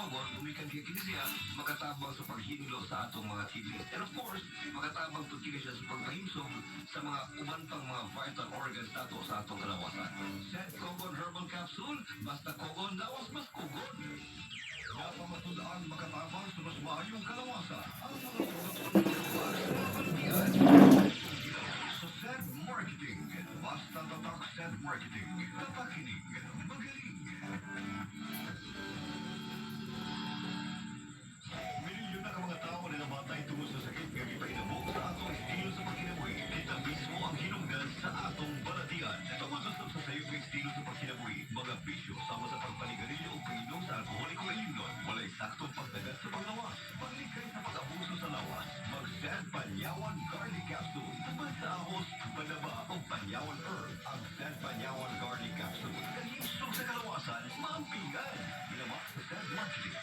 Kogon, umikan kay kini siya makatabang sa paghinlo sa atong mga kidneys. And of course, makatabang po kini siya sa pagpahimsog sa mga uban pang mga vital organs nato sa atong kalawasan. Set Kogon Herbal Capsule, basta Kogon, lawas mas Kogon. Napamatulaan makatabang sa mas maayong kalawasan. Ang mga produktong nilabas sa mga baldiyan. Sa Set Marketing, basta tatak Set Marketing, tatakinig, magaling. Milyon na ka mga tao na namatay tungkol sa sakit nga gipahinabog sa atong estilo sa pagkinabuhi. Kita mismo ang hinungdan sa atong balatian. Tungkol sa sayong estilo sa pagkinabuhi, mga bisyo sama sa pagpanigarilyo o pag-inom sa alkoholiko na inom. Walay saktong pagdagat sa paglawas. Paglikay sa pag-abuso sa lawas. Mag-San Panyawan Garlic Capsule. Tubad sa ahos, panaba o Panyawan Herb. Ang San Panyawan Garlic Capsule. Kalimsog sa kalawasan, maampingan. Ginawa sa San Marketing.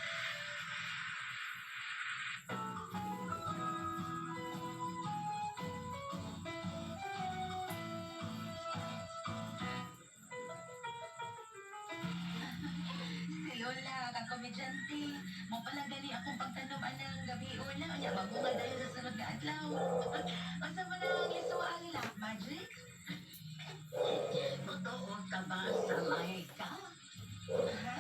Si Lola, kakomedyante. Mo pala gali akong pagtanom anang gabi una. Anya, magunga dahil sa sunod na adlaw. Asa mo na ang lisuwa nila? Magic? Totoo ka ba sa may ka? Ha?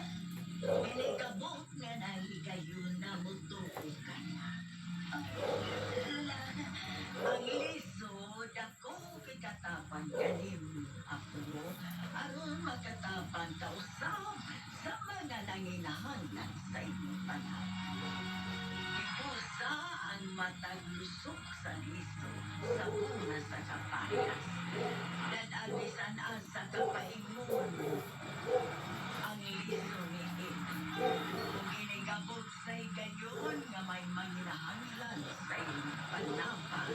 Pinikabot nga nahigayon na mutuko ka na. Lola, Ang lisod ako kikatapan kanim ako aron makatapan ka usab sa mga nanginahanglan sa inyong panahon. Ikusa ang matag lusok sa liso sa una sa kapayas. Dadabisan asa kapaingon ang liso ni Ed. Kung inigabot sa'y gayon nga may manginahanglan sa iyong panapan.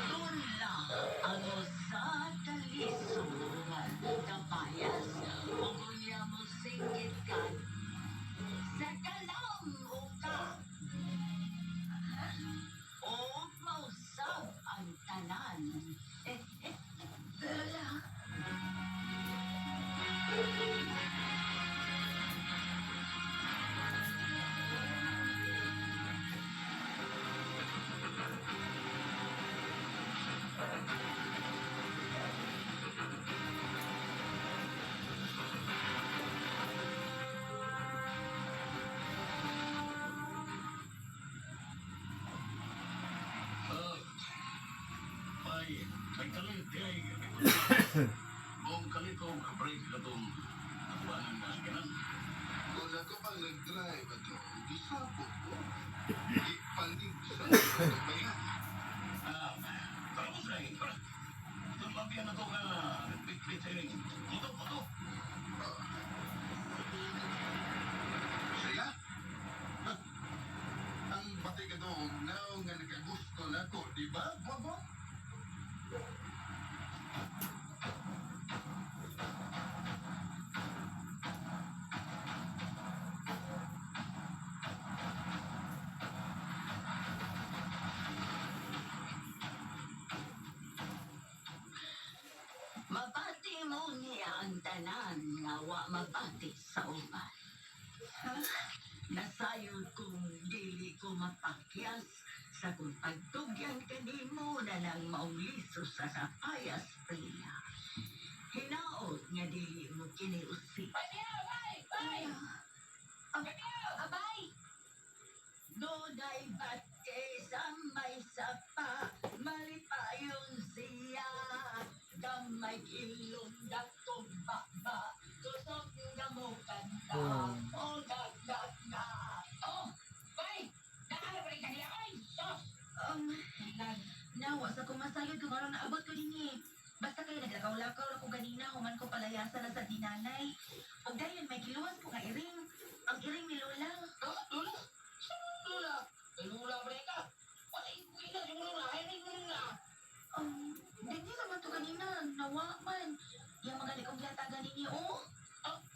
Tula ang usa ka liso nga kapayas ug unya mo singit ka sa kalam uka. O mausab ang tanan. Lola. May kalit kay kung kalit ko break na itong kabuanan na kanan. Kung ako bang nag-drive ito, gisabot ko. Ipalig sa mga bayan. Tapos na yun, para. Tumabihan na ito nga nagpit-pit sa yun. Puto. Saya? Ha? Ang batay ka doon, now nga nakagusto na ko, di ba, Bobo? Mabati mo niya ang tanan nga wa mabati sa uban. Ha? Nasayod kong dili ko mapakyas sa kung pagtugyan kanimo na nang mauliso sa kapayas priya. Hinaot nga dili mo kiniusip. Abay! Doday bate sa may sapa, malipayon siya. Gamay ilong datong baba, tusok nga mo kanta, o dagdag na. Oh! Bay! Nakala pa rin kanila ay! Sos! Nawa sa kumasayod kung anong naabot ko din eh. Basta kayo naglakaw-lakaw ako ganina, human ko palayasan na sa dinanay. O dahil may kiluwas ko nga iring. Ang iring ni Lola. Lula? Saan Lula? Lula ba ka? Wala yung ina yung Lula. Ay, Lula. Hindi naman to kanina. Nawa man. Yung mga likong yata ganini, oh.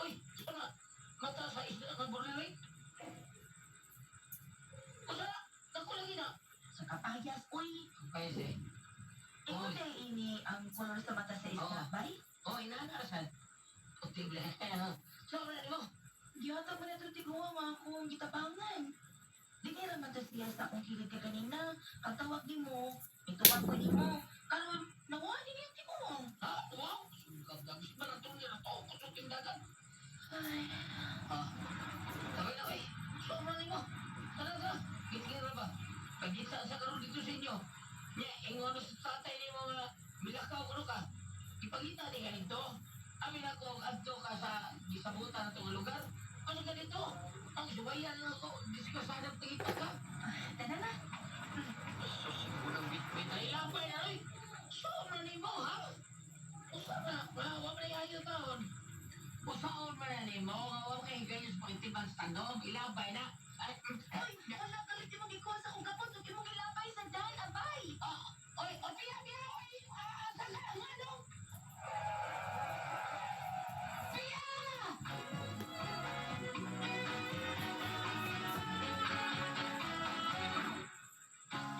Uy, sana. Mata sa isla at nagbulilit. Wala. Ako lang ina. Sa kapayas, uy. Kapayas eh. Ikaw na ini ang color sa mata sa isla, bay? Oh, inana saan? Puting lang. Ano? Saan mo na mo? Giyata mo na ito tiguwa nga akong gitabangan. Di kaya naman to siya sa akong kilig ka kanina. Katawag di mo, ituwag ko di mo. Karon, nawa din yung tiguwang. Ha? Wow! Sugab-gabis ba na itong nila to? Kusuting dagat. Ay, Ha? Tagay na kay. Sobrang mo. Talaga? Kitkira ba? Pagkita sa karoon dito sa inyo. Nya, ingon sa tatay ni mga milakaw ko ka. Ipagita ni ganito. Amin ako adto ka sa gisabutan na itong lugar. Ano ka dito? Ang subayan lang ako. Diskusadang tingita ka. tana na. Sus, unang bitbit ay lapay na rin. Sobrang ni mo, ha? Usa na, wala na yayo taon. Usaon man na ni mo, nga wala kay gayos pagtibang standong, ilabay na. Ay, Ay, wala galit mo gikuha sa kong kapot. Huwag mo gilabay sa dal, abay. oy, o tiya, tiya, oy, sala, ang ano? Tiya!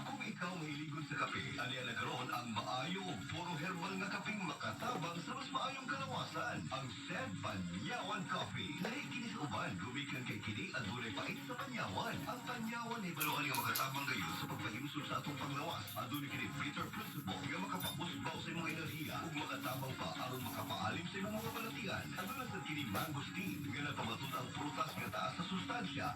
Kung ikaw mahiligon sa kape, alian na karon ang maayo ug puro herbal nga kapeng makatabang sa mas maayong kalawasan. Ang Sed Panyawan Coffee. Lahi kini sa uban, gumikan kay kini at dunay pait sa panyawan. Ang panyawan ay baluan nga makatabang gayon sa pagpahimsol sa atong panglawas. Adunay kini Peter Principle nga makapapusbaw sa imong enerhiya ug makatabang pa aron makapaalim sa imong mga balatian. Adunay sa kini mangosteen nga nagpamatud ang prutas nga taas sa sustansya.